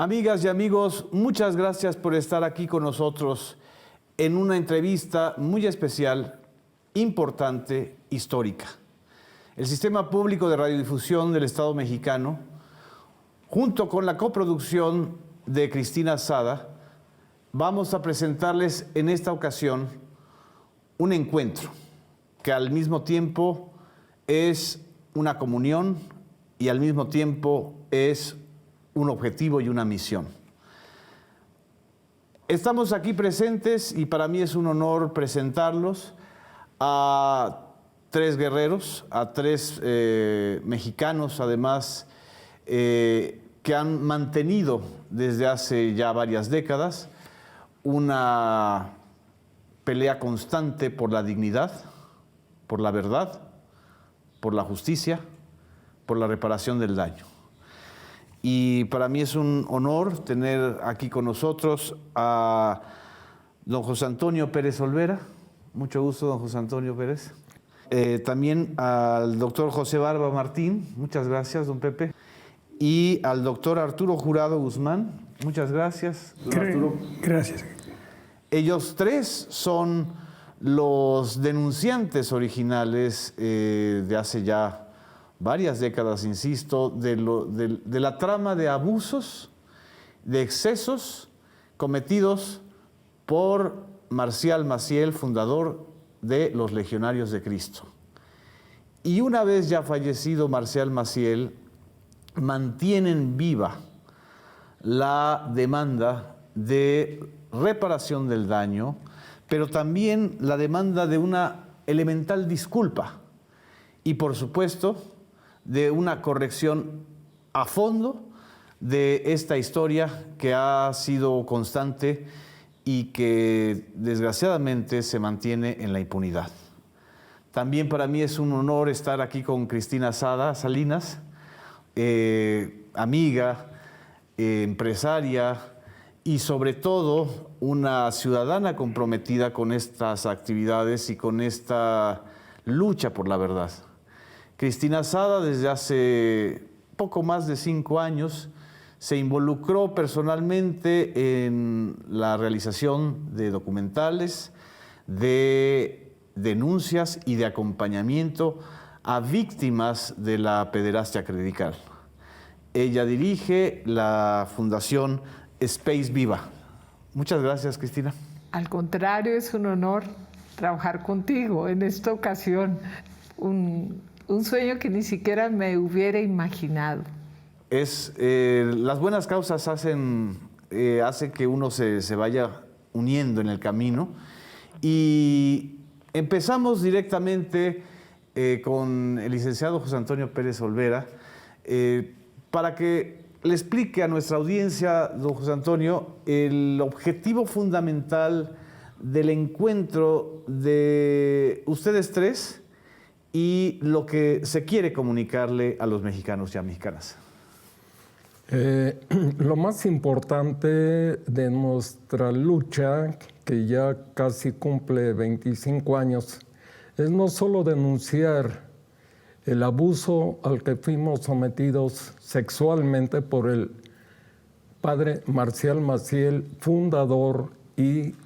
Amigas y amigos, muchas gracias por estar aquí con nosotros en una entrevista muy especial, importante, histórica. El Sistema Público de Radiodifusión del Estado Mexicano, junto con la coproducción de Cristina Sada, vamos a presentarles en esta ocasión un encuentro que al mismo tiempo es una comunión y al mismo tiempo es un objetivo y una misión. Estamos aquí presentes y para mí es un honor presentarlos a tres guerreros, a tres mexicanos además que han mantenido desde hace ya varias décadas una pelea constante por la dignidad, por la verdad, por la justicia, por la reparación del daño. Y para mí es un honor tener aquí con nosotros a don José Antonio Pérez Olvera. Mucho gusto, don José Antonio Pérez. También al doctor José Barba Martín. Muchas gracias, don Pepe. Y al doctor Arturo Jurado Guzmán. Muchas gracias, don Arturo. Gracias. Ellos tres son los denunciantes originales de hace ya varias décadas, insisto, de la trama de abusos, de excesos cometidos por Marcial Maciel, fundador de los Legionarios de Cristo. Y una vez ya fallecido Marcial Maciel, mantienen viva la demanda de reparación del daño, pero también la demanda de una elemental disculpa y, por supuesto, de una corrección a fondo de esta historia que ha sido constante y que desgraciadamente se mantiene en la impunidad. También para mí es un honor estar aquí con Cristina Sada Salinas, amiga, empresaria y sobre todo una ciudadana comprometida con estas actividades y con esta lucha por la verdad. Cristina Sada desde hace poco más de 5 años se involucró personalmente en la realización de documentales, de denuncias y de acompañamiento a víctimas de la pederastia clerical. Ella dirige la Fundación Space Viva. Muchas gracias, Cristina. Al contrario, es un honor trabajar contigo en esta ocasión. Un sueño que ni siquiera me hubiera imaginado. Las buenas causas hacen que uno se vaya uniendo en el camino. Y empezamos directamente con el licenciado José Antonio Pérez Olvera para que le explique a nuestra audiencia, don José Antonio, el objetivo fundamental del encuentro de ustedes tres y lo que se quiere comunicarle a los mexicanos y a mexicanas. Lo más importante de nuestra lucha, que ya casi cumple 25 años, es no solo denunciar el abuso al que fuimos sometidos sexualmente por el padre Marcial Maciel, fundador y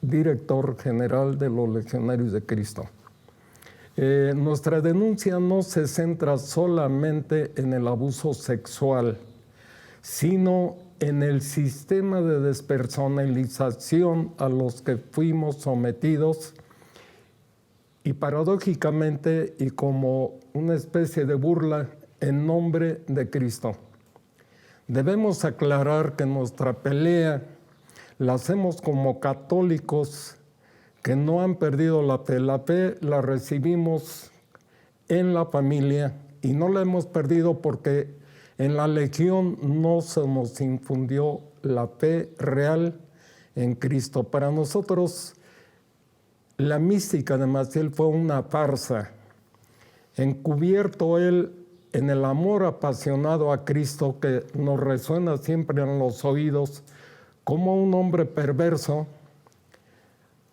director general de los Legionarios de Cristo. Nuestra denuncia no se centra solamente en el abuso sexual, sino en el sistema de despersonalización a los que fuimos sometidos y paradójicamente y como una especie de burla en nombre de Cristo. Debemos aclarar que nuestra pelea la hacemos como católicos que no han perdido la fe. La fe la recibimos en la familia y no la hemos perdido porque en la Legión no se nos infundió la fe real en Cristo. Para nosotros, la mística de Maciel fue una farsa. Encubierto él en el amor apasionado a Cristo que nos resuena siempre en los oídos, como un hombre perverso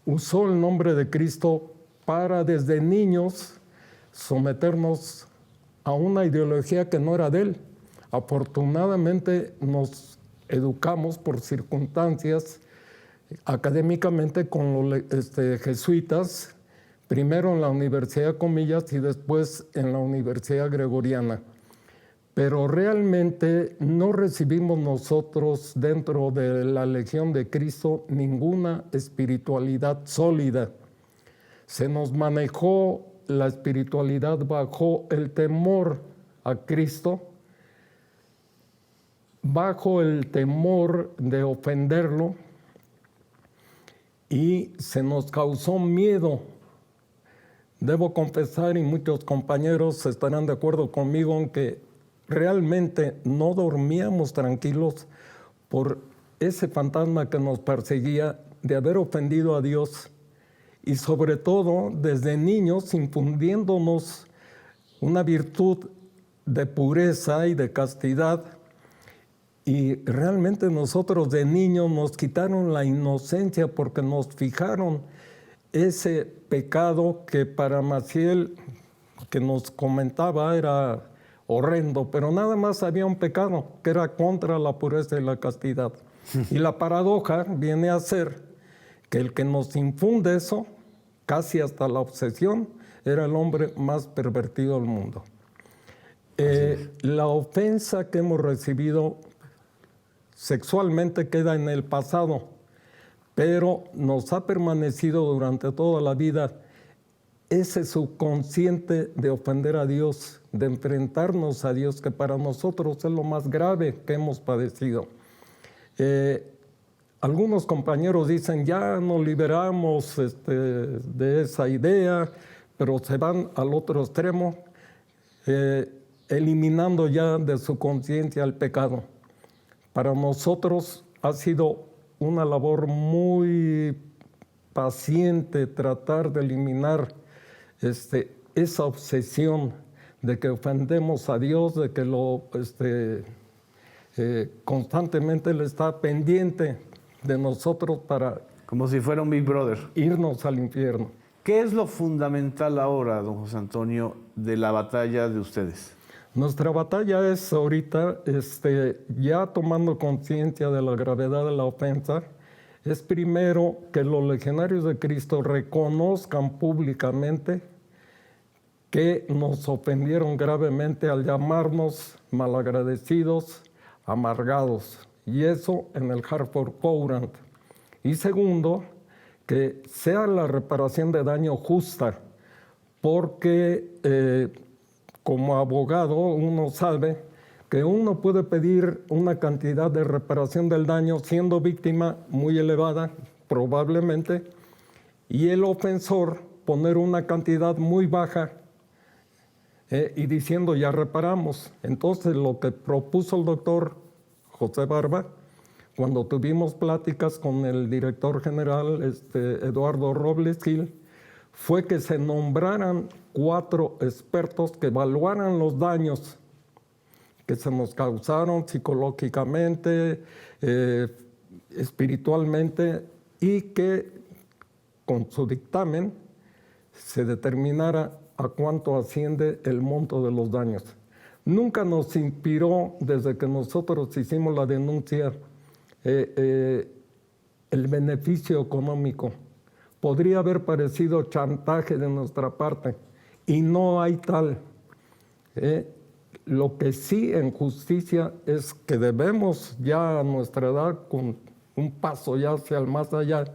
usó el nombre de Cristo para desde niños someternos a una ideología que no era de él. Afortunadamente nos educamos por circunstancias académicamente con los jesuitas, primero en la Universidad de Comillas y después en la Universidad Gregoriana. Pero realmente no recibimos nosotros dentro de la Legión de Cristo ninguna espiritualidad sólida. Se nos manejó la espiritualidad bajo el temor a Cristo, bajo el temor de ofenderlo, y se nos causó miedo. Debo confesar, y muchos compañeros estarán de acuerdo conmigo, en que realmente no dormíamos tranquilos por ese fantasma que nos perseguía de haber ofendido a Dios, y sobre todo desde niños infundiéndonos una virtud de pureza y de castidad. Y realmente nosotros de niños nos quitaron la inocencia porque nos fijaron ese pecado que para Maciel, que nos comentaba, era horrendo, pero nada más había un pecado que era contra la pureza y la castidad. Y la paradoja viene a ser que el que nos infunde eso, casi hasta la obsesión, era el hombre más pervertido del mundo. La ofensa que hemos recibido sexualmente queda en el pasado, pero nos ha permanecido durante toda la vida ese subconsciente de ofender a Dios, de enfrentarnos a Dios, que para nosotros es lo más grave que hemos padecido. Algunos compañeros dicen, ya nos liberamos de esa idea, pero se van al otro extremo, eliminando ya de su conciencia el pecado. Para nosotros ha sido una labor muy paciente tratar de eliminar esa obsesión de que ofendemos a Dios, de que constantemente Él está pendiente de nosotros para... Como si fuera un Big Brother. Irnos al infierno. ¿Qué es lo fundamental ahora, don José Antonio, de la batalla de ustedes? Nuestra batalla es ahorita, ya tomando conciencia de la gravedad de la ofensa, es primero que los legionarios de Cristo reconozcan públicamente que nos ofendieron gravemente al llamarnos malagradecidos, amargados, y eso en el Hartford Courant. Y segundo, que sea la reparación de daño justa, porque como abogado uno sabe que uno puede pedir una cantidad de reparación del daño siendo víctima muy elevada, probablemente, y el ofensor poner una cantidad muy baja y diciendo ya reparamos. Entonces lo que propuso el doctor José Barba, cuando tuvimos pláticas con el director general Eduardo Robles Gil, fue que se nombraran 4 expertos que evaluaran los daños que se nos causaron psicológicamente, espiritualmente, y que con su dictamen se determinara a cuánto asciende el monto de los daños. Nunca nos inspiró, desde que nosotros hicimos la denuncia, el beneficio económico. Podría haber parecido chantaje de nuestra parte, y no hay tal. Lo que sí en justicia es que debemos ya a nuestra edad, con un paso ya hacia el más allá,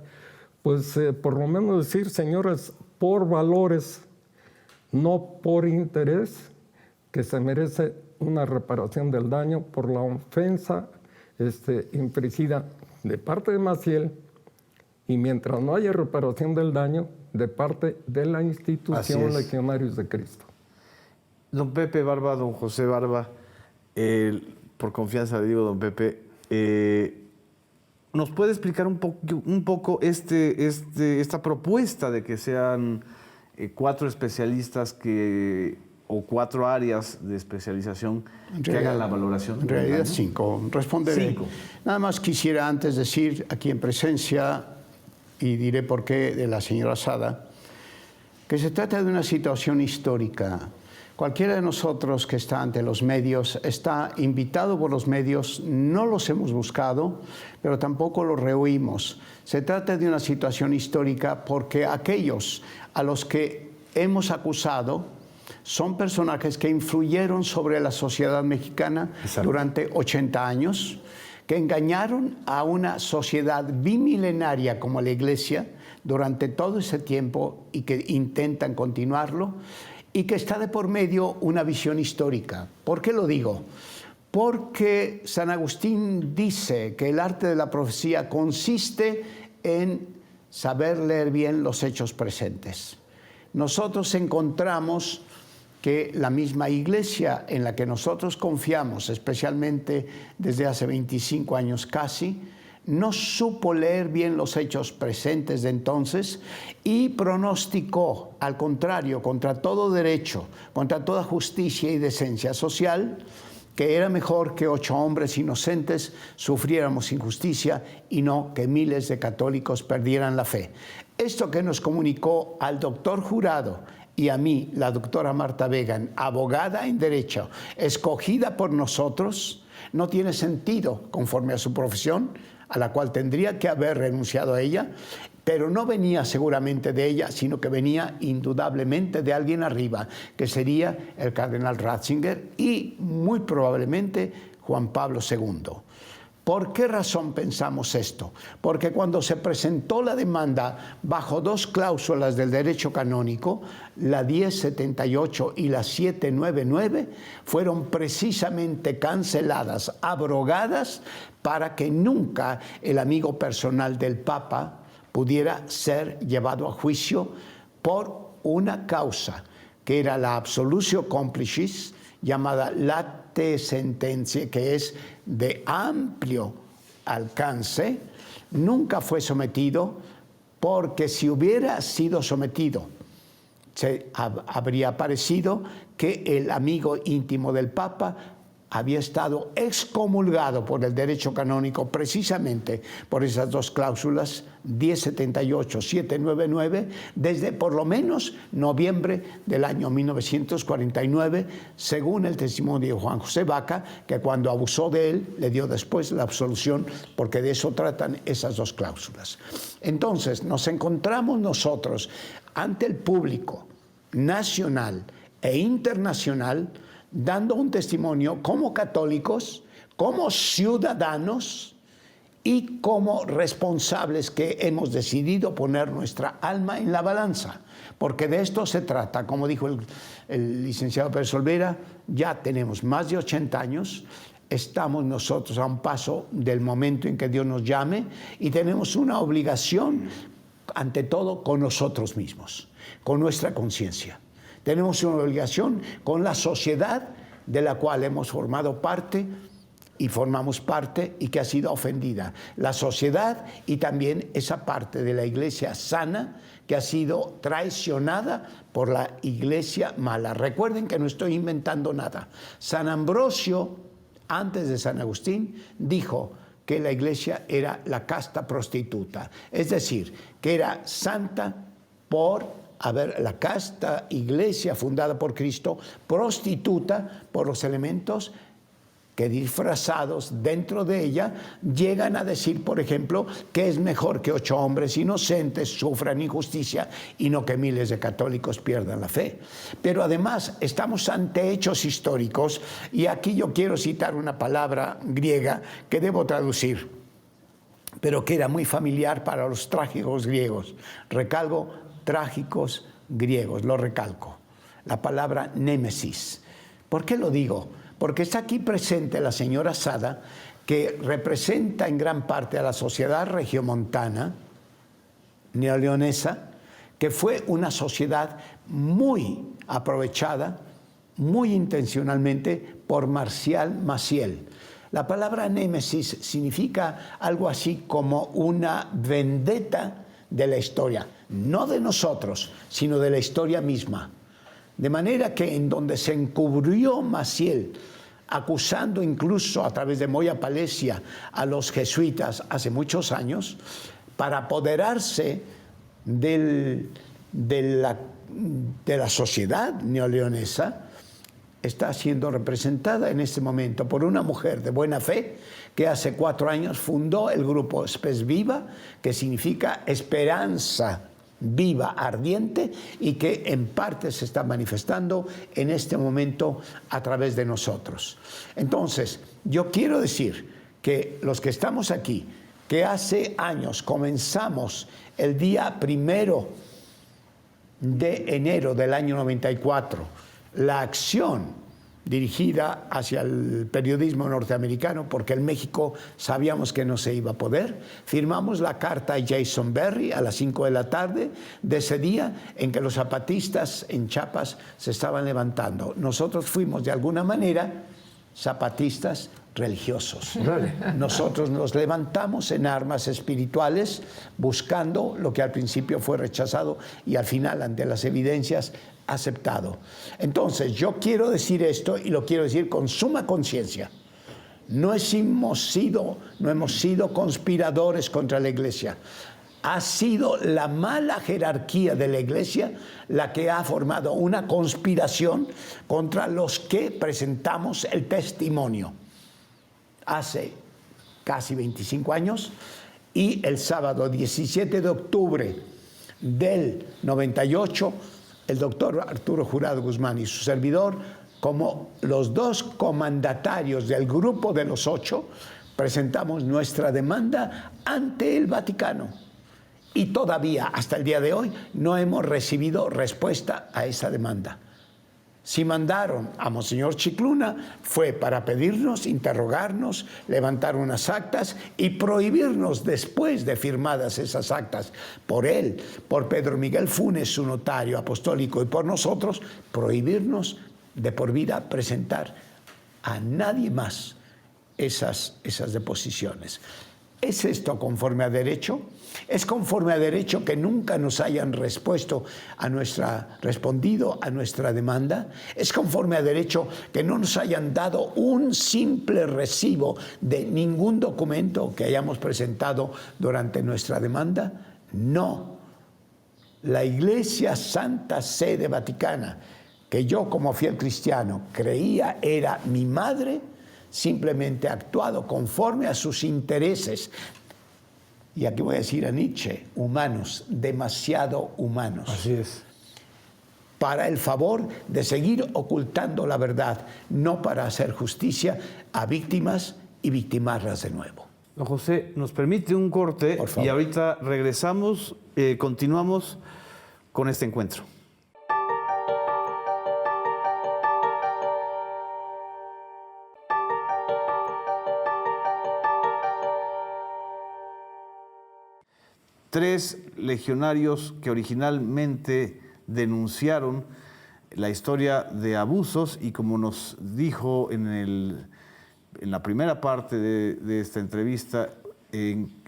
pues por lo menos decir, señores, por valores, no por interés, que se merece una reparación del daño por la ofensa infringida de parte de Maciel, y mientras no haya reparación del daño, de parte de la institución Legionarios de Cristo. Don Pepe Barba, don José Barba, por confianza le digo, don Pepe, ¿nos puede explicar un poco esta propuesta de que sean 4 especialistas o 4 áreas de especialización que hagan la valoración? En realidad 5. Responderé. 5. Nada más quisiera antes decir aquí en presencia, y diré por qué, de la señora Sada, que se trata de una situación histórica. Cualquiera de nosotros que está ante los medios está invitado por los medios, no los hemos buscado, pero tampoco los rehuimos. Se trata de una situación histórica porque aquellos a los que hemos acusado son personajes que influyeron sobre la sociedad mexicana durante 80 años, que engañaron a una sociedad bimilenaria como la Iglesia durante todo ese tiempo y que intentan continuarlo, y que está de por medio una visión histórica. ¿Por qué lo digo? Porque San Agustín dice que el arte de la profecía consiste en saber leer bien los hechos presentes. Nosotros encontramos que la misma Iglesia en la que nosotros confiamos, especialmente desde hace 25 años casi, no supo leer bien los hechos presentes de entonces y pronosticó, al contrario, contra todo derecho, contra toda justicia y decencia social, que era mejor que 8 hombres inocentes sufriéramos injusticia y no que miles de católicos perdieran la fe. Esto que nos comunicó al doctor Jurado y a mí, la doctora Marta Vegan, abogada en derecho, escogida por nosotros, no tiene sentido conforme a su profesión, a la cual tendría que haber renunciado a ella, pero no venía seguramente de ella, sino que venía indudablemente de alguien arriba, que sería el cardenal Ratzinger y muy probablemente Juan Pablo II. ¿Por qué razón pensamos esto? Porque cuando se presentó la demanda bajo 2 cláusulas del derecho canónico, la 1078 y la 799, fueron precisamente canceladas, abrogadas, para que nunca el amigo personal del Papa pudiera ser llevado a juicio por una causa, que era la absolutio complicis, llamada late sentencia, que es de amplio alcance. Nunca fue sometido, porque si hubiera sido sometido, habría parecido que el amigo íntimo del Papa había estado excomulgado por el derecho canónico precisamente por esas 2 cláusulas, 1078, 799, desde por lo menos noviembre del año 1949, según el testimonio de Juan José Vaca, que cuando abusó de él le dio después la absolución, porque de eso tratan esas 2 cláusulas. Entonces nos encontramos nosotros ante el público nacional e internacional dando un testimonio como católicos, como ciudadanos y como responsables que hemos decidido poner nuestra alma en la balanza, porque de esto se trata. Como dijo el licenciado Pérez Olvera, ya tenemos más de 80 años, estamos nosotros a un paso del momento en que Dios nos llame y tenemos una obligación, ante todo, con nosotros mismos, con nuestra conciencia. Tenemos una obligación con la sociedad de la cual hemos formado parte y formamos parte y que ha sido ofendida. La sociedad y también esa parte de la Iglesia sana que ha sido traicionada por la Iglesia mala. Recuerden que no estoy inventando nada. San Ambrosio, antes de San Agustín, dijo que la Iglesia era la casta prostituta, es decir, que era santa por la casta Iglesia fundada por Cristo, prostituta por los elementos que, disfrazados dentro de ella, llegan a decir, por ejemplo, que es mejor que 8 hombres inocentes sufran injusticia y no que miles de católicos pierdan la fe. Pero además estamos ante hechos históricos, y aquí yo quiero citar una palabra griega que debo traducir, pero que era muy familiar para los trágicos griegos. Recalco, trágicos griegos, lo recalco. La palabra némesis. ¿Por qué lo digo? Porque está aquí presente la señora Sada, que representa en gran parte a la sociedad regiomontana, neoleonesa, que fue una sociedad muy aprovechada, muy intencionalmente, por Marcial Maciel. La palabra némesis significa algo así como una vendetta de la historia, no de nosotros, sino de la historia misma. De manera que en donde se encubrió Maciel, acusando incluso a través de Moya Palesia a los jesuitas hace muchos años, para apoderarse de la sociedad neoleonesa, está siendo representada en este momento por una mujer de buena fe que hace 4 años fundó el grupo Spes Viva, que significa esperanza viva, ardiente, y que en parte se está manifestando en este momento a través de nosotros. Entonces, yo quiero decir que los que estamos aquí, que hace años comenzamos el día 1 de enero del año 94, la acción dirigida hacia el periodismo norteamericano, porque en México sabíamos que no se iba a poder. Firmamos la carta a Jason Berry a las 5 de la tarde de ese día en que los zapatistas en Chiapas se estaban levantando. Nosotros fuimos de alguna manera zapatistas religiosos. Nosotros nos levantamos en armas espirituales buscando lo que al principio fue rechazado y al final, ante las evidencias, aceptado. Entonces, yo quiero decir esto y lo quiero decir con suma conciencia. No hemos sido conspiradores contra la Iglesia. Ha sido la mala jerarquía de la Iglesia la que ha formado una conspiración contra los que presentamos el testimonio. Hace casi 25 años, y el sábado 17 de octubre del 98, el doctor Arturo Jurado Guzmán y su servidor, como los 2 comandatarios del grupo de los 8, presentamos nuestra demanda ante el Vaticano. Y todavía, hasta el día de hoy, no hemos recibido respuesta a esa demanda. Si mandaron a Monseñor Chicluna, fue para pedirnos, interrogarnos, levantar unas actas y prohibirnos, después de firmadas esas actas por él, por Pedro Miguel Funes, su notario apostólico, y por nosotros, prohibirnos de por vida presentar a nadie más esas deposiciones. ¿Es esto conforme a derecho? ¿Es conforme a derecho que nunca nos hayan respondido a nuestra demanda? ¿Es conforme a derecho que no nos hayan dado un simple recibo de ningún documento que hayamos presentado durante nuestra demanda? No. La Iglesia Santa Sede Vaticana, que yo como fiel cristiano creía era mi madre, simplemente ha actuado conforme a sus intereses. Y aquí voy a decir a Nietzsche, humanos, demasiado humanos. Así es. Para el favor de seguir ocultando la verdad, no para hacer justicia a víctimas y victimarlas de nuevo. Don José, nos permite un corte. Por favor. Y ahorita regresamos, continuamos con este encuentro. Tres legionarios que originalmente denunciaron la historia de abusos y, como nos dijo en la primera parte de esta entrevista,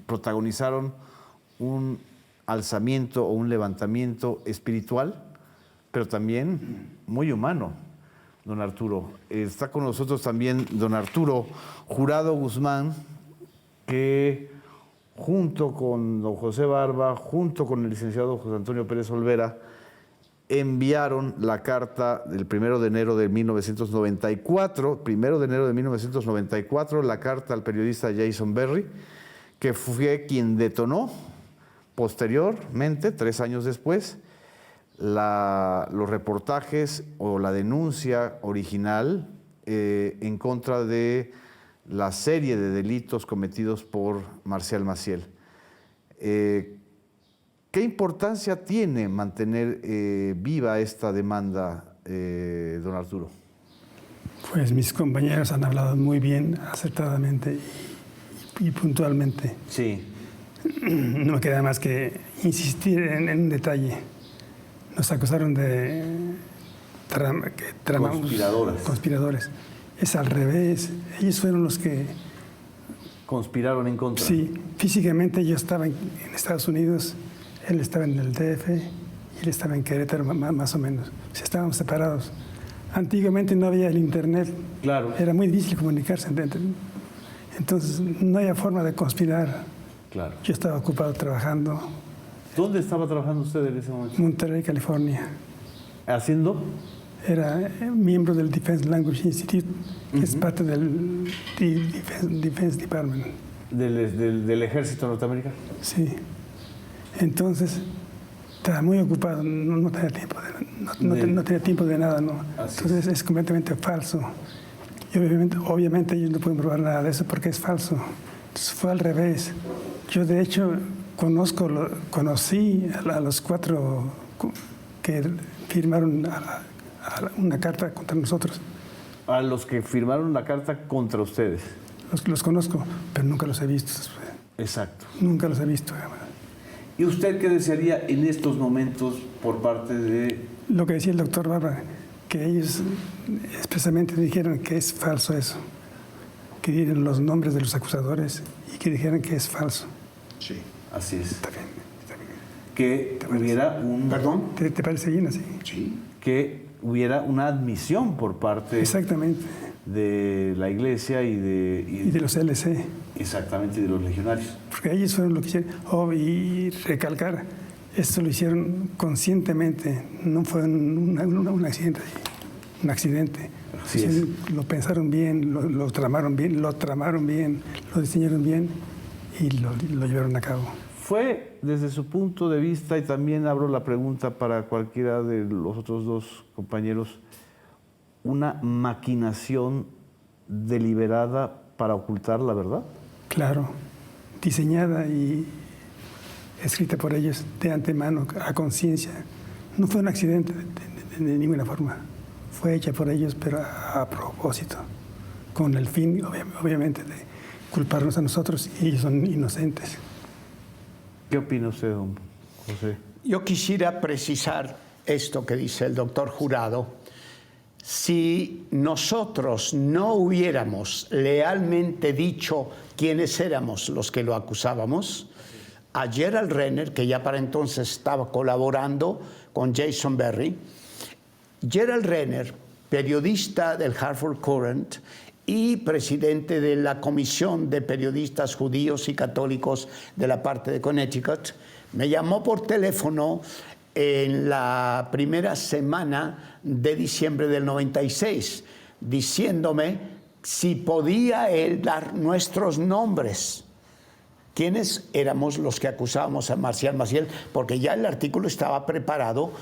protagonizaron un alzamiento o un levantamiento espiritual, pero también muy humano, don Arturo. Está con nosotros también don Arturo Jurado Guzmán, que junto con don José Barba, junto con el licenciado José Antonio Pérez Olvera, enviaron la carta del 1 de enero de 1994, la carta al periodista Jason Berry, que fue quien detonó posteriormente, 3 años después, los reportajes o la denuncia original en contra de la serie de delitos cometidos por Marcial Maciel. ¿Qué importancia tiene mantener viva esta demanda, don Arturo? Pues mis compañeros han hablado muy bien, acertadamente y puntualmente. Sí. No me queda más que insistir en un detalle. Nos acusaron de conspiradores. Es al revés. Ellos fueron los que ¿Conspiraron en contra? Sí, físicamente yo estaba en Estados Unidos, él estaba en el DF y él estaba en Querétaro, más o menos. O sea, estábamos separados. Antiguamente no había el internet. Claro. Era muy difícil comunicarse. Entonces no había forma de conspirar. Claro. Yo estaba ocupado trabajando. ¿Dónde estaba trabajando usted en ese momento? Monterrey, California. ¿Haciendo? era miembro del Defense Language Institute, que es parte del Defense Department. ¿Del ejército norteamericano? Sí. Entonces, estaba muy ocupado, no tenía tiempo no tenía tiempo de nada, ¿no? Entonces es completamente falso. Y obviamente ellos no pueden probar nada de eso porque es falso. Entonces fue al revés. Yo de hecho conocí a los 4 que firmaron una carta contra nosotros. A los que firmaron la carta contra ustedes. Los conozco, pero nunca los he visto. Exacto. Nunca los he visto. ¿Y usted qué desearía en estos momentos por parte de...? Lo que decía el doctor Barba, que ellos expresamente dijeron que es falso eso, que dieron los nombres de los acusadores y que dijeron que es falso. Sí, así es. Está bien, está bien. Que hubiera un... ¿Perdón? ¿Te parece bien así? Sí. Que hubiera una admisión por parte Exactamente. de la Iglesia y de los LC. Exactamente, y de los legionarios. Porque ellos fueron lo que hicieron. Y recalcar, esto lo hicieron conscientemente, no fue un accidente. Un accidente. Así es. Lo pensaron bien, lo tramaron bien, lo diseñaron bien y lo llevaron a cabo. Fue, desde su punto de vista, y también abro la pregunta para cualquiera de los otros 2 compañeros, una maquinación deliberada para ocultar la verdad? Claro, diseñada y escrita por ellos de antemano, a conciencia. No fue un accidente de ninguna forma. Fue hecha por ellos, pero a propósito, con el fin, obviamente, de culparnos a nosotros y ellos son inocentes. ¿Qué opina usted, don José? Yo quisiera precisar esto que dice el doctor Jurado. Si nosotros no hubiéramos lealmente dicho quiénes éramos los que lo acusábamos, a Gerald Renner, que ya para entonces estaba colaborando con Jason Berry, Gerald Renner, periodista del Hartford Courant y presidente de la Comisión de Periodistas Judíos y Católicos de la parte de Connecticut, me llamó por teléfono en la primera semana de diciembre del 96, diciéndome si podía él dar nuestros nombres. ¿Quiénes éramos los que acusábamos a Marcial Maciel? Porque ya el artículo estaba preparado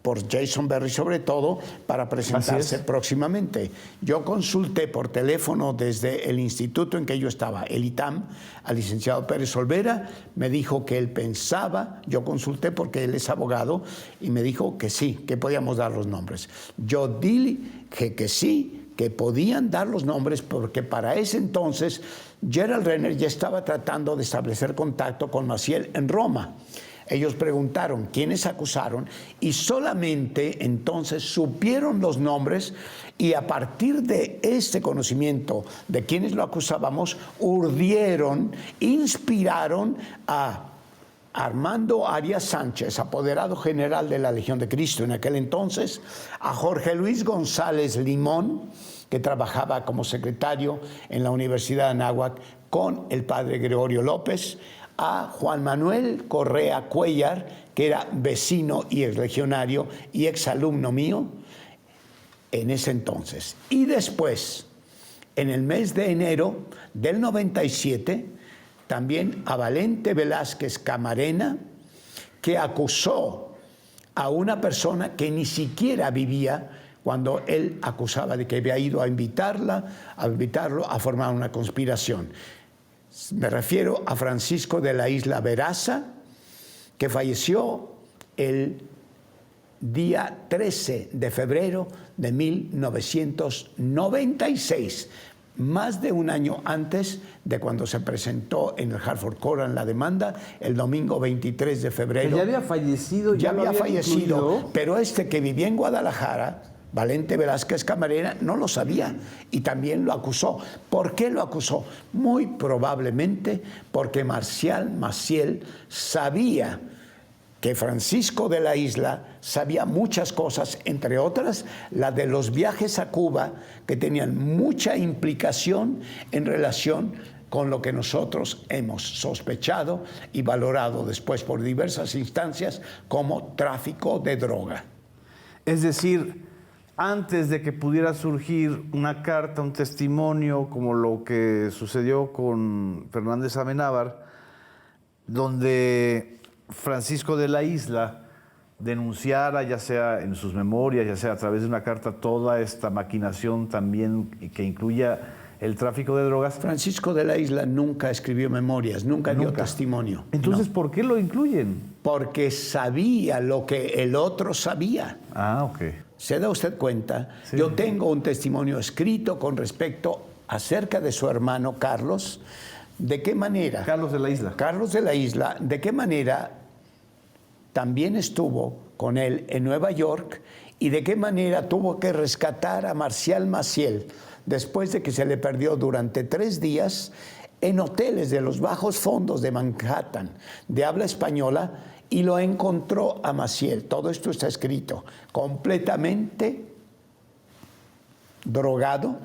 por Jason Berry, sobre todo, para presentarse próximamente. Yo consulté por teléfono desde el instituto en que yo estaba, el ITAM, al licenciado Pérez Olvera, me dijo que él pensaba, yo consulté porque él es abogado, y me dijo que sí, que podíamos dar los nombres. Yo dije que sí, que podían dar los nombres, porque para ese entonces Gerald Renner ya estaba tratando de establecer contacto con Maciel en Roma. Ellos preguntaron quiénes acusaron y solamente entonces supieron los nombres, y a partir de este conocimiento de quiénes lo acusábamos, urdieron, inspiraron a Armando Arias Sánchez, apoderado general de la Legión de Cristo en aquel entonces, a Jorge Luis González Limón, que trabajaba como secretario en la Universidad de Anáhuac con el padre Gregorio López, a Juan Manuel Correa Cuellar, que era vecino y exlegionario y exalumno mío en ese entonces. Y después, en el mes de enero del 97, también a Valente Velázquez Camarena, que acusó a una persona que ni siquiera vivía cuando él acusaba de que había ido a invitarlo a formar una conspiración. Me refiero a Francisco de la Isla Veraza, que falleció el día 13 de febrero de 1996, más de un año antes de cuando se presentó en el Hartford Courant la demanda, el domingo 23 de febrero. Ya había fallecido. Ya había fallecido, pero este que vivía en Guadalajara, Valente Velázquez Camarena, no lo sabía y también lo acusó. ¿Por qué lo acusó? Muy probablemente porque Marcial Maciel sabía que Francisco de la Isla sabía muchas cosas, entre otras la de los viajes a Cuba, que tenían mucha implicación en relación con lo que nosotros hemos sospechado y valorado después por diversas instancias como tráfico de droga. Es decir, antes de que pudiera surgir una carta, un testimonio, como lo que sucedió con Fernández Amenábar, donde Francisco de la Isla denunciara, ya sea en sus memorias, ya sea a través de una carta, toda esta maquinación también que incluya el tráfico de drogas. Francisco de la Isla nunca escribió memorias, nunca dio testimonio. Entonces, No. ¿por qué lo incluyen? Porque sabía lo que el otro sabía. Ah, ok. ¿Se da usted cuenta? Sí. Yo tengo un testimonio escrito con respecto acerca de su hermano Carlos. ¿De qué manera? Carlos de la Isla. Carlos de la Isla, ¿de qué manera también estuvo con él en Nueva York y de qué manera tuvo que rescatar a Marcial Maciel después de que se le perdió durante 3 días en hoteles de los bajos fondos de Manhattan, de habla española, y lo encontró a Maciel? Todo esto está escrito, completamente drogado,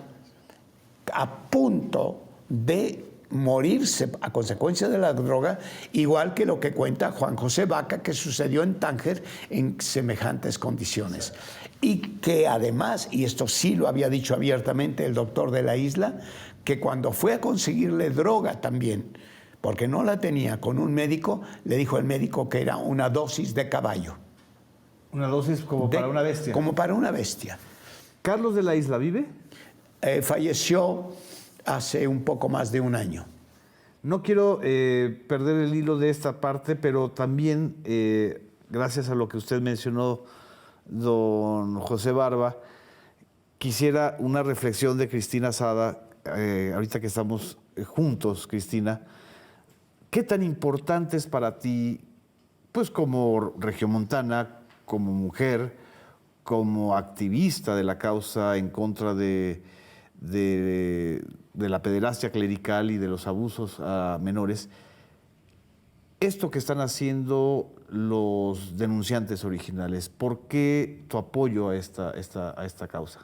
a punto de morirse a consecuencia de la droga, igual que lo que cuenta Juan José Vaca, que sucedió en Tánger en semejantes condiciones. Y que además, y esto sí lo había dicho abiertamente el doctor de la Isla, que cuando fue a conseguirle droga también, porque no la tenía con un médico, le dijo el médico que era una dosis de caballo. Una dosis como para una bestia. Como para una bestia. ¿Carlos de la Isla vive? Falleció hace un poco más de 1 año. No quiero perder el hilo de esta parte, pero también, gracias a lo que usted mencionó, don José Barba, quisiera una reflexión de Cristina Sada, ahorita que estamos juntos, Cristina. ¿Qué tan importante es para ti, pues como regiomontana, como mujer, como activista de la causa en contra de la pederastia clerical y de los abusos a menores, esto que están haciendo los denunciantes originales? ¿Por qué tu apoyo a esta causa?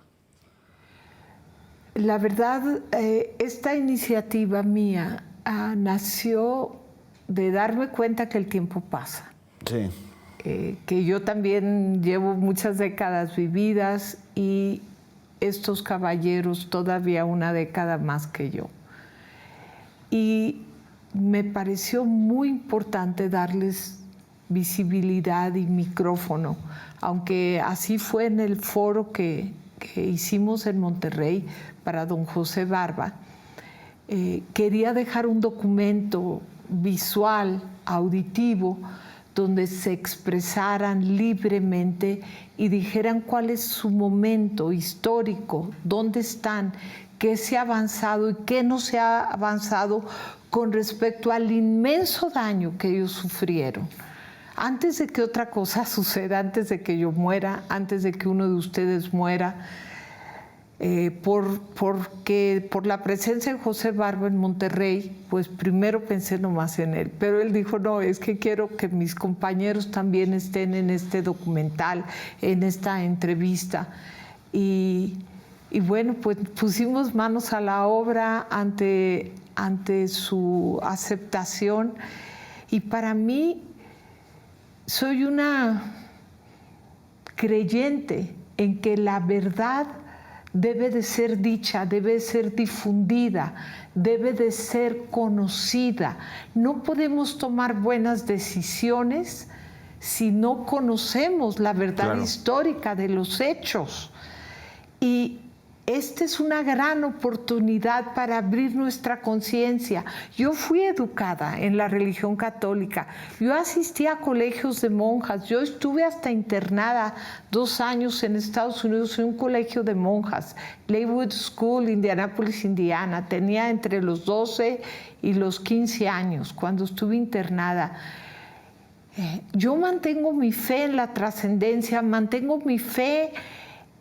La verdad, esta iniciativa mía nació de darme cuenta que el tiempo pasa. Sí. Que yo también llevo muchas décadas vividas y estos caballeros todavía una década más que yo. Y me pareció muy importante darles visibilidad y micrófono, aunque así fue en el foro que hicimos en Monterrey para don José Barba. Quería dejar un documento visual, auditivo, donde se expresaran libremente y dijeran cuál es su momento histórico, dónde están, qué se ha avanzado y qué no se ha avanzado con respecto al inmenso daño que ellos sufrieron. Antes de que otra cosa suceda, antes de que yo muera, antes de que uno de ustedes muera, porque por la presencia de José Barba en Monterrey, pues primero pensé nomás en él, pero él dijo, no, es que quiero que mis compañeros también estén en este documental, en esta entrevista. Y bueno, pues pusimos manos a la obra ante su aceptación, y para mí soy una creyente en que la verdad debe de ser dicha, debe de ser difundida, debe de ser conocida. No podemos tomar buenas decisiones si no conocemos la verdad histórica de los hechos. Y esta es una gran oportunidad para abrir nuestra conciencia. Yo fui educada en la religión católica, yo asistí a colegios de monjas, yo estuve hasta internada 2 años en Estados Unidos en un colegio de monjas, Leywood School, Indianápolis, Indiana. Tenía entre los 12 y los 15 años cuando estuve internada. Yo mantengo mi fe en la trascendencia, mantengo mi fe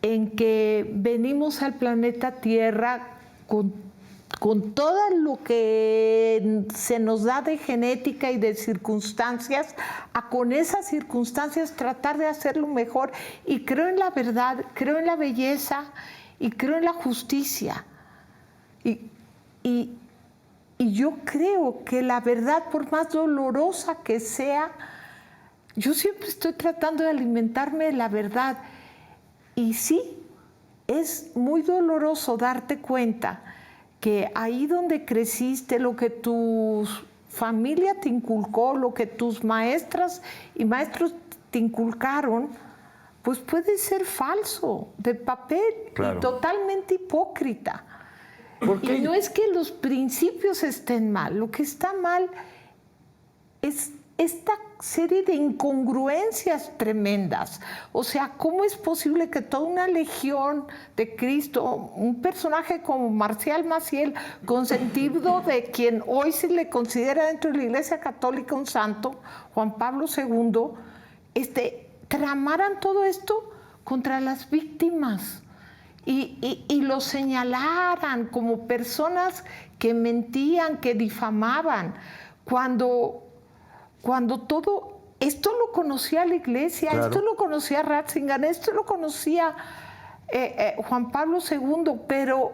en que venimos al planeta Tierra con todo lo que se nos da de genética y de circunstancias, a con esas circunstancias tratar de hacerlo mejor. Y creo en la verdad, creo en la belleza y creo en la justicia. Y yo creo que la verdad, por más dolorosa que sea, yo siempre estoy tratando de alimentarme de la verdad. Y sí, es muy doloroso darte cuenta que ahí donde creciste, lo que tu familia te inculcó, lo que tus maestras y maestros te inculcaron, pues puede ser falso, de papel, claro, y totalmente hipócrita. Porque y no es que los principios estén mal, lo que está mal es esta serie de incongruencias tremendas. O sea, ¿cómo es posible que toda una legión de Cristo, un personaje como Marcial Maciel, consentido de quien hoy se le considera dentro de la Iglesia Católica un santo, Juan Pablo II, tramaran todo esto contra las víctimas y los señalaran como personas que mentían, que difamaban, cuando todo esto lo conocía la Iglesia, claro, esto lo conocía Ratzinger, esto lo conocía Juan Pablo II, pero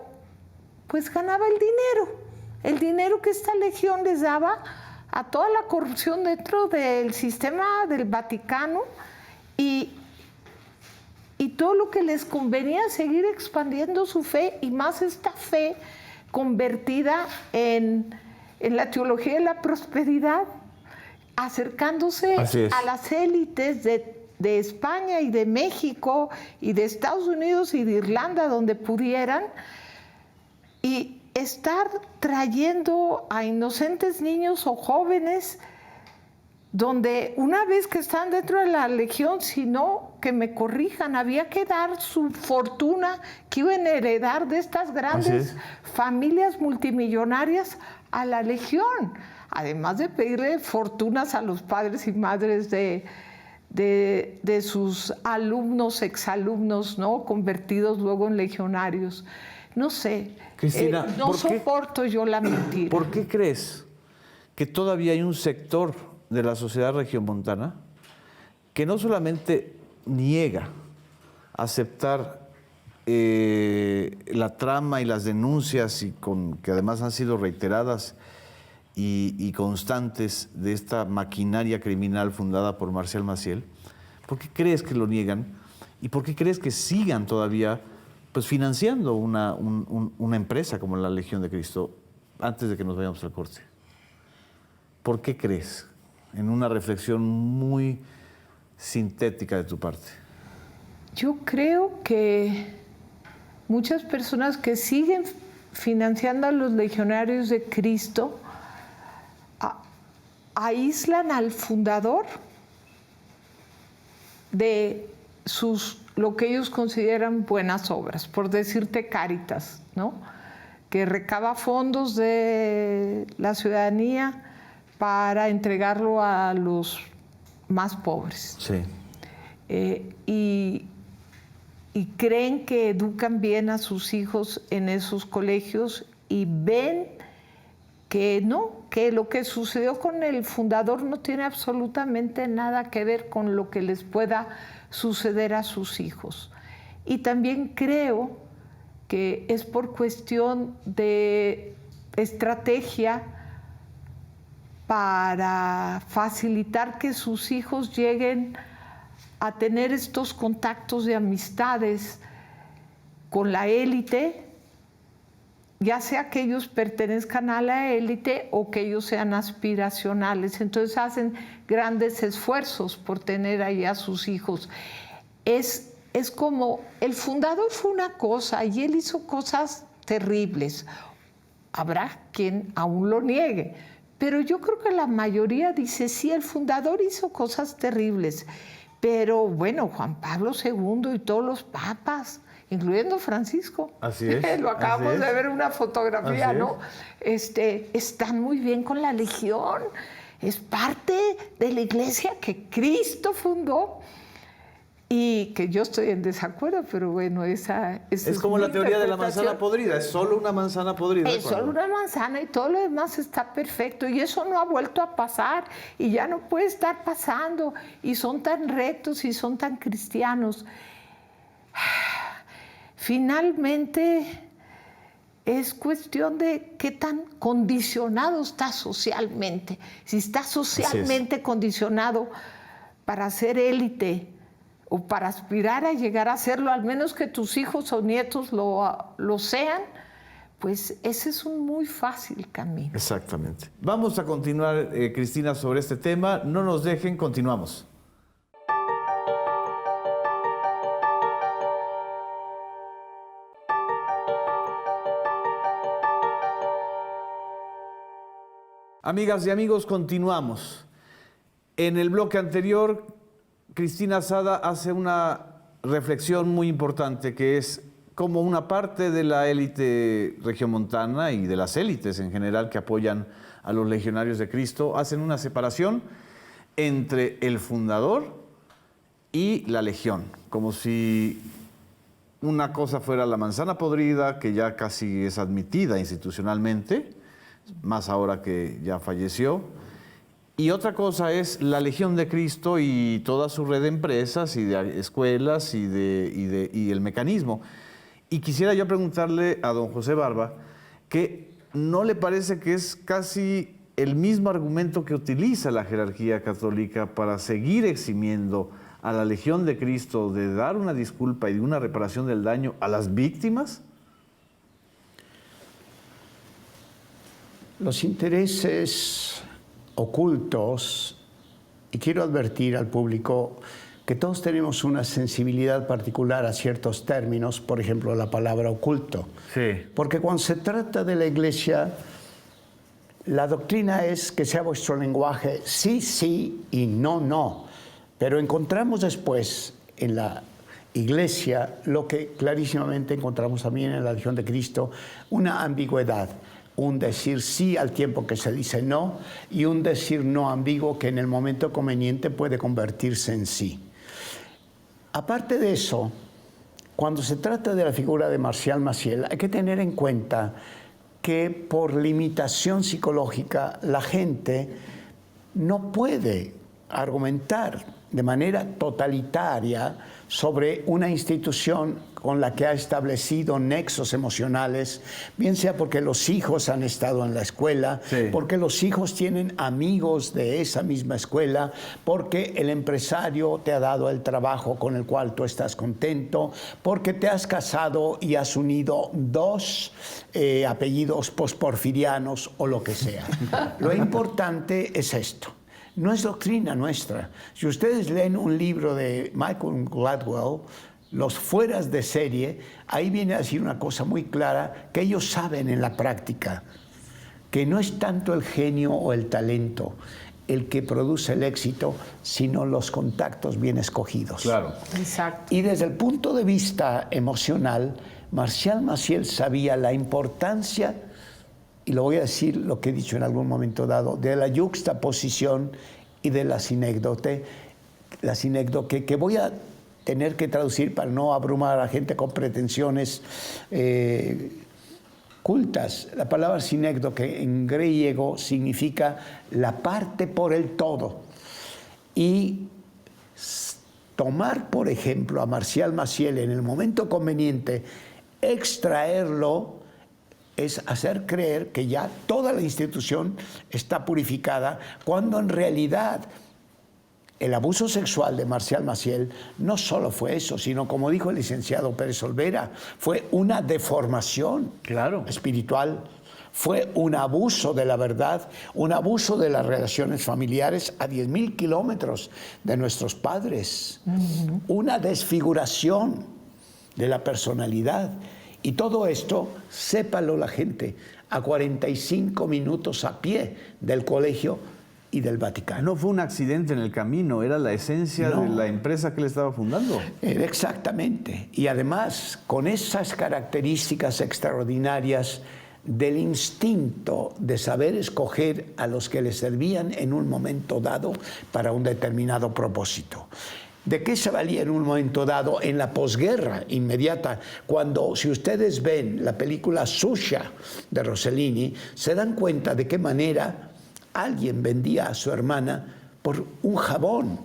pues ganaba el dinero que esta legión les daba a toda la corrupción dentro del sistema del Vaticano y todo lo que les convenía, seguir expandiendo su fe, y más esta fe convertida en la teología de la prosperidad, acercándose a las élites de España y de México y de Estados Unidos y de Irlanda, donde pudieran, y estar trayendo a inocentes niños o jóvenes, donde una vez que están dentro de la legión, si no, que me corrijan, había que dar su fortuna que iban a heredar de estas grandes familias multimillonarias a la legión, además de pedirle fortunas a los padres y madres de sus alumnos, exalumnos, ¿no?, convertidos luego en legionarios. No sé, Cristina, no soporto yo la mentira. ¿Por qué crees que todavía hay un sector de la sociedad regiomontana que no solamente niega aceptar la trama y las denuncias, que además han sido reiteradas y constantes, de esta maquinaria criminal fundada por Marcial Maciel? ¿Por qué crees que lo niegan? ¿Y por qué crees que sigan todavía pues financiando una empresa como la Legión de Cristo, antes de que nos vayamos al corte? ¿Por qué crees? En una reflexión muy sintética de tu parte. Yo creo que muchas personas que siguen financiando a los legionarios de Cristo aíslan al fundador de lo que ellos consideran buenas obras, por decirte Cáritas, ¿no?, que recaba fondos de la ciudadanía para entregarlo a los más pobres. Sí. Y creen que educan bien a sus hijos en esos colegios, y ven que no, que lo que sucedió con el fundador no tiene absolutamente nada que ver con lo que les pueda suceder a sus hijos. Y también creo que es por cuestión de estrategia para facilitar que sus hijos lleguen a tener estos contactos de amistades con la élite, ya sea que ellos pertenezcan a la élite o que ellos sean aspiracionales. Entonces hacen grandes esfuerzos por tener ahí a sus hijos. Es como, el fundador fue una cosa y él hizo cosas terribles. Habrá quien aún lo niegue, pero yo creo que la mayoría dice, sí, el fundador hizo cosas terribles, pero bueno, Juan Pablo II y todos los papas, incluyendo Francisco, así es, lo acabamos de ver en una fotografía, así ¿no? Están muy bien con la Legión, es parte de la iglesia que Cristo fundó. Y que yo estoy en desacuerdo, pero bueno, esa es como la teoría de la manzana podrida, es solo una manzana podrida. Es solo una manzana y todo lo demás está perfecto, y eso no ha vuelto a pasar y ya no puede estar pasando, y son tan rectos y son tan cristianos. Finalmente es cuestión de qué tan condicionado está socialmente. Si está socialmente condicionado para ser élite, o para aspirar a llegar a serlo, al menos que tus hijos o nietos lo sean, pues ese es un muy fácil camino. Exactamente. Vamos a continuar, Cristina, sobre este tema. No nos dejen, continuamos. Amigas y amigos, continuamos. En el bloque anterior, Cristina Sada hace una reflexión muy importante, que es cómo una parte de la élite regiomontana y de las élites en general que apoyan a los legionarios de Cristo hacen una separación entre el fundador y la legión, como si una cosa fuera la manzana podrida, que ya casi es admitida institucionalmente, más ahora que ya falleció, y otra cosa es la Legión de Cristo y toda su red de empresas y de escuelas y el mecanismo. Y quisiera yo preguntarle a don José Barba que no le parece que es casi el mismo argumento que utiliza la jerarquía católica para seguir eximiendo a la Legión de Cristo de dar una disculpa y de una reparación del daño a las víctimas. Los intereses ocultos, y quiero advertir al público que todos tenemos una sensibilidad particular a ciertos términos, por ejemplo, la palabra oculto. Sí. Porque cuando se trata de la Iglesia, la doctrina es que sea vuestro lenguaje sí, sí y no, no. Pero encontramos después en la Iglesia lo que clarísimamente encontramos también en la Legión de Cristo, una ambigüedad. Un decir sí al tiempo que se dice no y un decir no ambiguo que en el momento conveniente puede convertirse en sí. Aparte de eso, cuando se trata de la figura de Marcial Maciel, hay que tener en cuenta que por limitación psicológica la gente no puede argumentar de manera totalitaria sobre una institución con la que ha establecido nexos emocionales, bien sea porque los hijos han estado en la escuela, sí, porque los hijos tienen amigos de esa misma escuela, porque el empresario te ha dado el trabajo con el cual tú estás contento, porque te has casado y has unido dos apellidos posporfirianos o lo que sea. Lo importante es esto. No es doctrina nuestra. Si ustedes leen un libro de Michael Gladwell, Los fueras de serie, ahí viene a decir una cosa muy clara que ellos saben en la práctica, que no es tanto el genio o el talento el que produce el éxito, sino los contactos bien escogidos. Claro. Exacto. Y desde el punto de vista emocional, Marcial Maciel sabía la importancia, y lo voy a decir lo que he dicho en algún momento dado, de la yuxtaposición y de la sinécdote, que voy a tener que traducir para no abrumar a la gente con pretensiones cultas. La palabra sinécdote en griego significa la parte por el todo. Y tomar, por ejemplo, a Marcial Maciel en el momento conveniente, extraerlo, es hacer creer que ya toda la institución está purificada, cuando en realidad el abuso sexual de Marcial Maciel no solo fue eso, sino, como dijo el licenciado Pérez Olvera, fue una deformación espiritual, fue un abuso de la verdad, un abuso de las relaciones familiares a 10,000 kilómetros de nuestros padres, una desfiguración de la personalidad. Y todo esto, sépalo la gente, a 45 minutos a pie del colegio y del Vaticano. No fue un accidente en el camino, era la esencia de la empresa que él estaba fundando. Exactamente. Y además, con esas características extraordinarias del instinto de saber escoger a los que le servían en un momento dado para un determinado propósito. ¿De qué se valía en un momento dado en la posguerra inmediata? Cuando, si ustedes ven la película Susha de Rossellini, se dan cuenta de qué manera alguien vendía a su hermana por un jabón.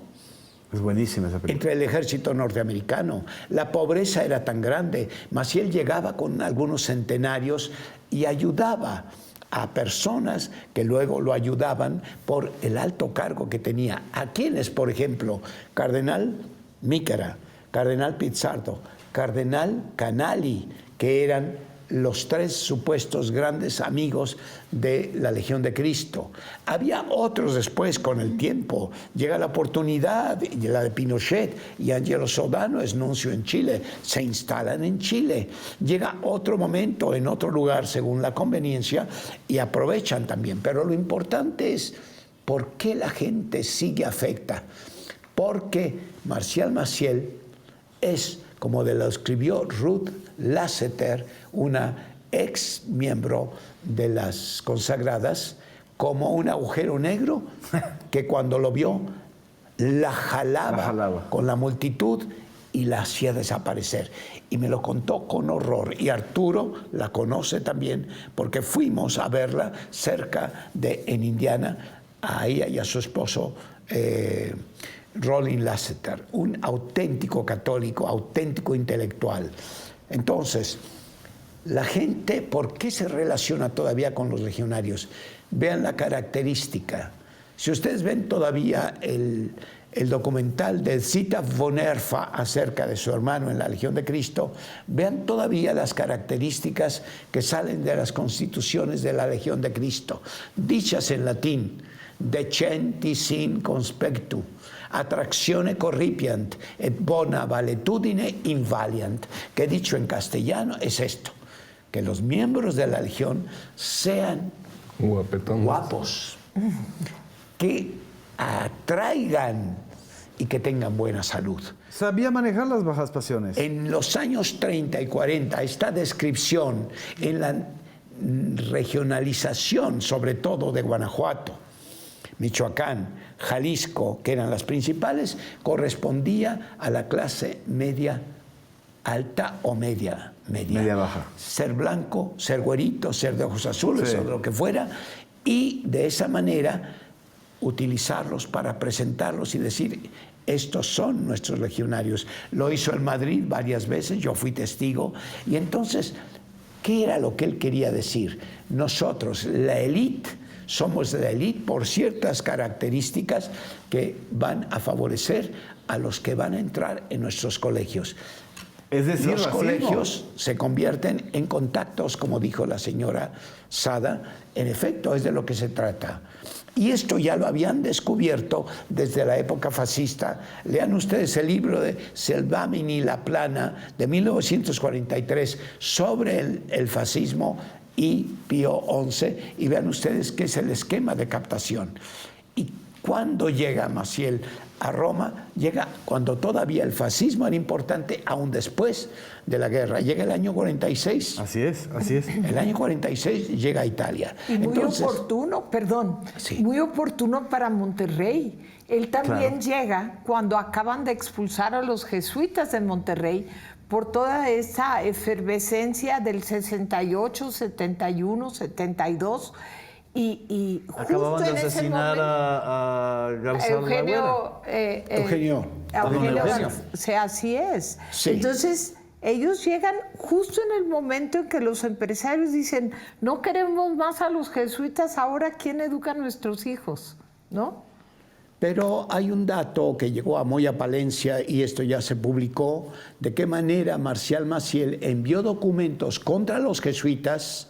Es buenísima esa película. Entre el ejército norteamericano. La pobreza era tan grande. Maciel llegaba con algunos centenarios y ayudaba a personas que luego lo ayudaban por el alto cargo que tenía. ¿A quiénes, por ejemplo? Cardenal Mícara, cardenal Pizzardo, cardenal Canali, que eran los 3 supuestos grandes amigos de la Legión de Cristo. Había otros después con el tiempo. Llega la oportunidad, la de Pinochet, y Angelo Sodano es nuncio en Chile, se instalan en Chile. Llega otro momento en otro lugar según la conveniencia y aprovechan también. Pero lo importante es por qué la gente sigue afecta. Porque Marcial Maciel es, como lo escribió Ruth Lasseter, una ex miembro de las consagradas, como un agujero negro que cuando lo vio la jalaba con la multitud y la hacía desaparecer. Y me lo contó con horror. Y Arturo la conoce también porque fuimos a verla cerca en Indiana, a ella y a su esposo Rollin Lasseter, un auténtico católico, auténtico intelectual. Entonces, la gente, ¿por qué se relaciona todavía con los legionarios? Vean la característica. Si ustedes ven todavía el documental de Zita von Erfa acerca de su hermano en la Legión de Cristo, vean todavía las características que salen de las constituciones de la Legión de Cristo, dichas en latín: decenti sin conspectu, attractione corripiant et bona valetudine invaliant, que dicho en castellano es esto: que los miembros de la Legión sean guapos, que atraigan y que tengan buena salud. Sabía manejar las bajas pasiones. En los años 30 y 40, esta descripción en la regionalización, sobre todo de Guanajuato, Michoacán, Jalisco, que eran las principales, correspondía a la clase media alta o media baja. Ser blanco, ser güerito, ser de ojos azules, o de lo que fuera, y de esa manera utilizarlos para presentarlos y decir: estos son nuestros legionarios. Lo hizo en Madrid varias veces, yo fui testigo. Y entonces, ¿qué era lo que él quería decir? Nosotros, la élite, somos la élite por ciertas características que van a favorecer a los que van a entrar en nuestros colegios. Es decir, los racismo. colegios se convierten en contactos, como dijo la señora Sada. En efecto, es de lo que se trata. Y esto ya lo habían descubierto desde la época fascista. Lean ustedes el libro de Selvamini La Plana de 1943 sobre el fascismo y Pío XI, y vean ustedes qué es el esquema de captación. Y cuando llega Maciel a Roma, llega cuando todavía el fascismo era importante, aún después de la guerra. Llega el año 46. Así es, así es. El año 46 llega a Italia. Y muy Entonces, oportuno, perdón, sí. muy oportuno para Monterrey. Él también llega cuando acaban de expulsar a los jesuitas de Monterrey por toda esa efervescencia del 68, 71, 72. Y justo Acababan de en ese asesinar momento, a Garza Eugenio, Eugenio. Sí, así es. Sí. Entonces, ellos llegan justo en el momento en que los empresarios dicen: no queremos más a los jesuitas, ahora ¿quién educa a nuestros hijos? ¿No? Pero hay un dato que llegó a Moya Palencia, y esto ya se publicó, de qué manera Marcial Maciel envió documentos contra los jesuitas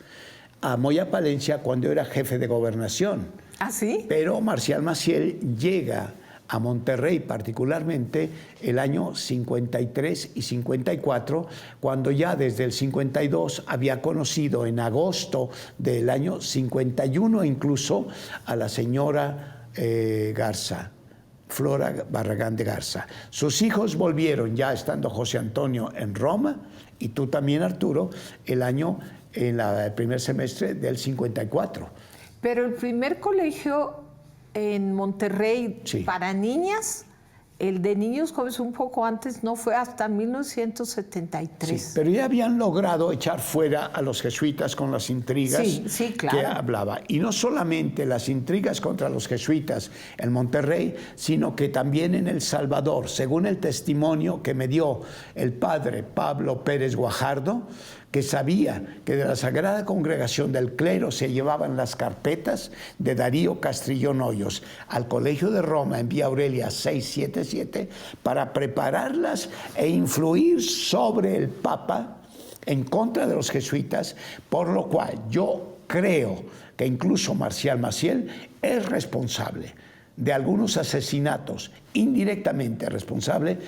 a Moya Palencia cuando era jefe de gobernación. ¿Ah, sí? Pero Marcial Maciel llega a Monterrey particularmente el año 53 y 54, cuando ya desde el 52 había conocido en agosto del año 51 incluso a la señora Garza, Flora Barragán de Garza. Sus hijos volvieron ya estando José Antonio en Roma, y tú también, Arturo, en el primer semestre del 54. Pero el primer colegio en Monterrey para niñas, el de niños jóvenes un poco antes, no fue hasta 1973. Sí, pero ya habían logrado echar fuera a los jesuitas con las intrigas claro, que hablaba. Y no solamente las intrigas contra los jesuitas en Monterrey, sino que también en El Salvador, según el testimonio que me dio el padre Pablo Pérez Guajardo, que sabía que de la Sagrada Congregación del Clero se llevaban las carpetas de Darío Castrillón Hoyos al Colegio de Roma en Vía Aurelia 677 para prepararlas e influir sobre el Papa en contra de los jesuitas, por lo cual yo creo que incluso Marcial Maciel es responsable de algunos asesinatos, indirectamente responsable,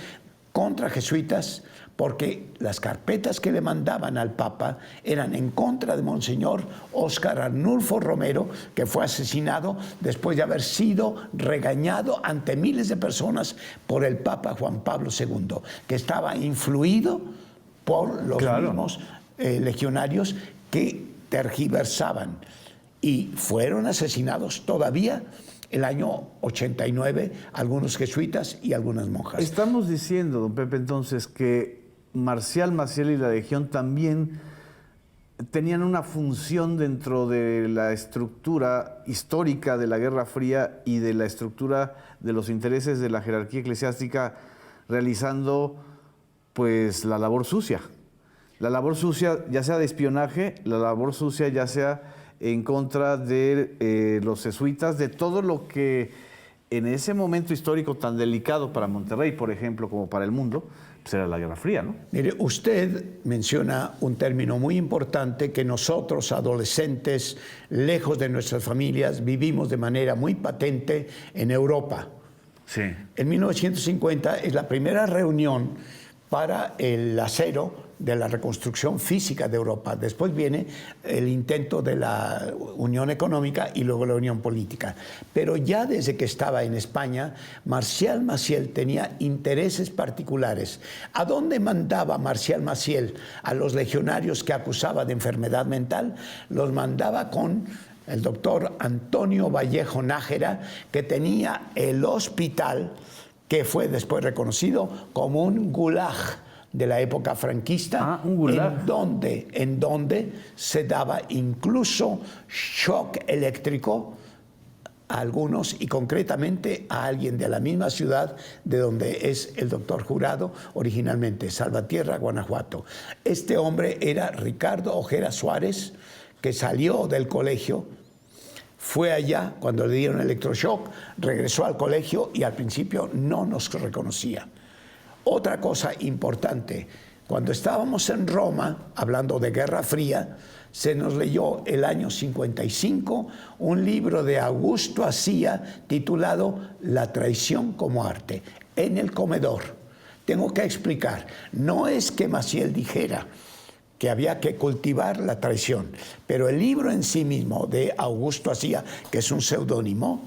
contra jesuitas, porque las carpetas que le mandaban al Papa eran en contra de Monseñor Óscar Arnulfo Romero, que fue asesinado después de haber sido regañado ante miles de personas por el Papa Juan Pablo II, que estaba influido por los mismos legionarios que tergiversaban y fueron asesinados todavía el año 89 algunos jesuitas y algunas monjas. Estamos diciendo, don Pepe, entonces, que Marcial Maciel y la Legión también tenían una función dentro de la estructura histórica de la Guerra Fría y de la estructura de los intereses de la jerarquía eclesiástica, realizando pues la labor sucia. La labor sucia, ya sea de espionaje, la labor sucia ya sea en contra de los jesuitas, de todo lo que en ese momento histórico tan delicado para Monterrey, por ejemplo, como para el mundo, pues era la Guerra Fría, ¿no? Mire, usted menciona un término muy importante que nosotros, adolescentes, lejos de nuestras familias, vivimos de manera muy patente en Europa. Sí. En 1950 es la primera reunión para el acero de la reconstrucción física de Europa. Después viene el intento de la unión económica y luego la unión política. Pero ya desde que estaba en España, Marcial Maciel tenía intereses particulares. ¿A dónde mandaba Marcial Maciel a los legionarios que acusaba de enfermedad mental? Los mandaba con el doctor Antonio Vallejo Nájera, que tenía el hospital que fue después reconocido como un gulag de la época franquista, un gulag. en donde se daba incluso shock eléctrico a algunos y concretamente a alguien de la misma ciudad de donde es el doctor Jurado originalmente, Salvatierra, Guanajuato. Este hombre era Ricardo Ojeda Suárez, que salió del colegio, fue allá cuando le dieron electroshock, regresó al colegio y al principio no nos reconocía. Otra cosa importante, cuando estábamos en Roma, hablando de Guerra Fría, se nos leyó el año 55 un libro de Augusto Asía titulado La traición como arte, en el comedor. Tengo que explicar, no es que Maciel dijera que había que cultivar la traición, pero el libro en sí mismo de Augusto Asía, que es un seudónimo,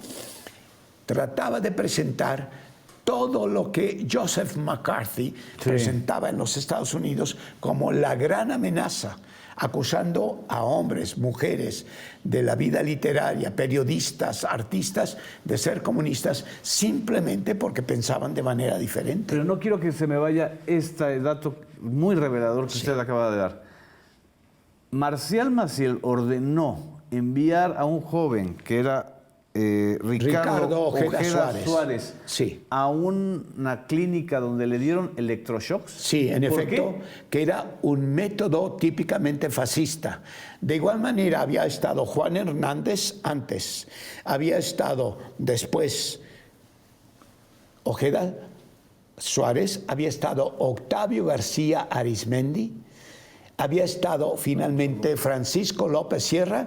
trataba de presentar todo lo que Joseph McCarthy presentaba en los Estados Unidos como la gran amenaza, acusando a hombres, mujeres de la vida literaria, periodistas, artistas, de ser comunistas simplemente porque pensaban de manera diferente. Pero no quiero que se me vaya este dato muy revelador que usted acaba de dar. Marcial Maciel ordenó enviar a un joven que era Ricardo Ojeda Suárez sí, a una clínica donde le dieron electroshocks. Sí, en efecto, que era un método típicamente fascista. De igual manera había estado Juan Hernández antes, había estado después Ojeda Suárez, había estado Octavio García Arizmendi, había estado finalmente Francisco López Sierra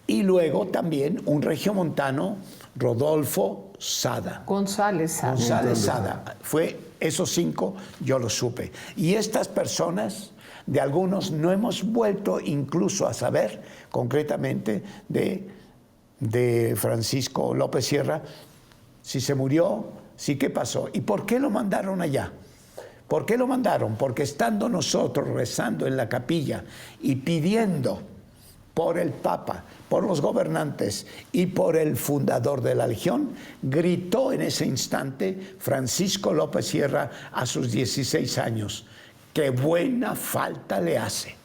y luego también un regiomontano, Rodolfo Sada. González Sada. Fue esos 5, yo lo supe. Y estas personas, de algunos no hemos vuelto incluso a saber concretamente de Francisco López Sierra, si se murió, si qué pasó y por qué lo mandaron allá. ¿Por qué lo mandaron? Porque estando nosotros rezando en la capilla y pidiendo por el Papa, por los gobernantes y por el fundador de la Legión, gritó en ese instante Francisco López Sierra a sus 16 años, ¡qué buena falta le hace!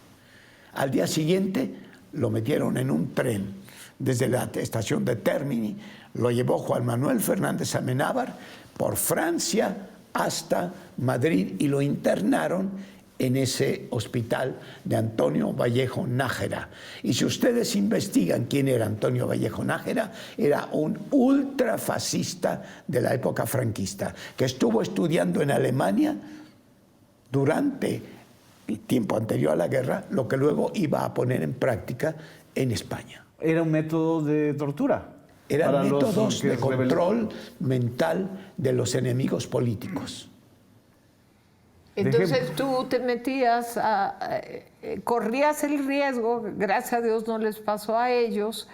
Al día siguiente lo metieron en un tren desde la estación de Termini, lo llevó Juan Manuel Fernández Amenábar por Francia hasta Madrid y lo internaron en ese hospital de Antonio Vallejo Nájera. Y si ustedes investigan quién era Antonio Vallejo Nájera, era un ultrafascista de la época franquista, que estuvo estudiando en Alemania durante el tiempo anterior a la guerra, lo que luego iba a poner en práctica en España. Era un método de tortura. Eran para los métodos que de control mental de los enemigos políticos. Entonces tú te metías, corrías el riesgo, gracias a Dios no les pasó a ellos,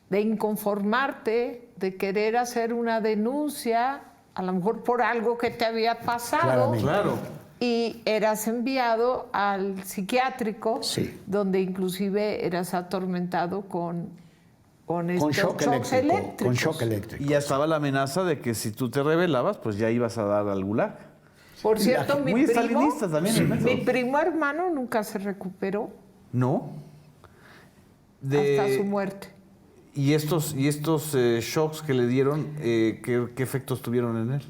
de inconformarte, de querer hacer una denuncia, a lo mejor por algo que te había pasado. Claramente. Claro. Y eras enviado al psiquiátrico, Sí. donde inclusive eras atormentado con Con estos shock shocks eléctrico. eléctricos. Con shock eléctrico. Y ya estaba la amenaza de que si tú te rebelabas, pues ya ibas a dar al gulag. Por cierto, Muy estalinista también el método. mi primo hermano nunca se recuperó No. hasta su muerte. ¿Y estos shocks que le dieron, qué efectos tuvieron en él?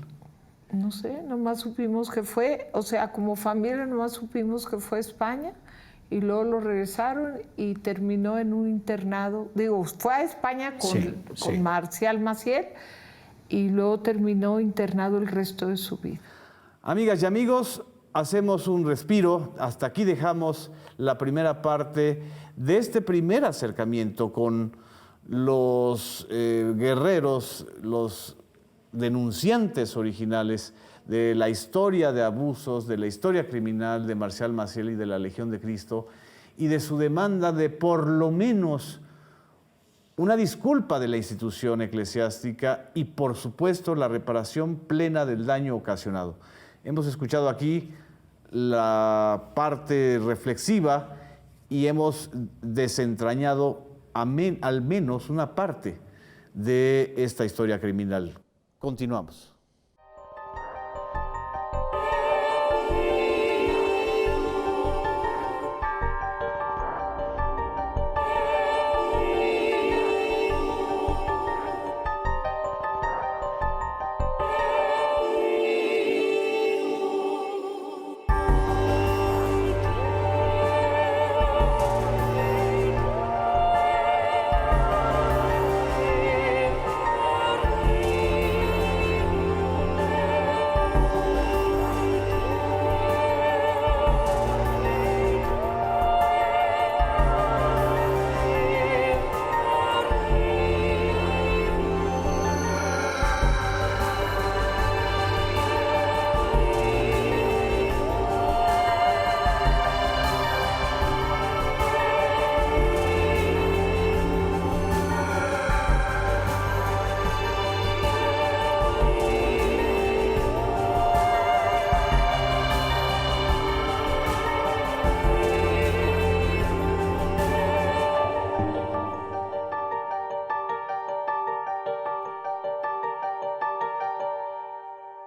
No sé, nomás supimos que fue, o sea, como familia nomás supimos que fue a España y luego lo regresaron y terminó en un internado. Digo, fue a España con Marcial Maciel y luego terminó internado el resto de su vida. Amigas y amigos, hacemos un respiro. Hasta aquí dejamos la primera parte de este primer acercamiento con los guerreros, los denunciantes originales de la historia de abusos, de la historia criminal de Marcial Maciel y de la Legión de Cristo, y de su demanda de por lo menos una disculpa de la institución eclesiástica y, por supuesto, la reparación plena del daño ocasionado. Hemos escuchado aquí la parte reflexiva y hemos desentrañado al menos una parte de esta historia criminal. Continuamos.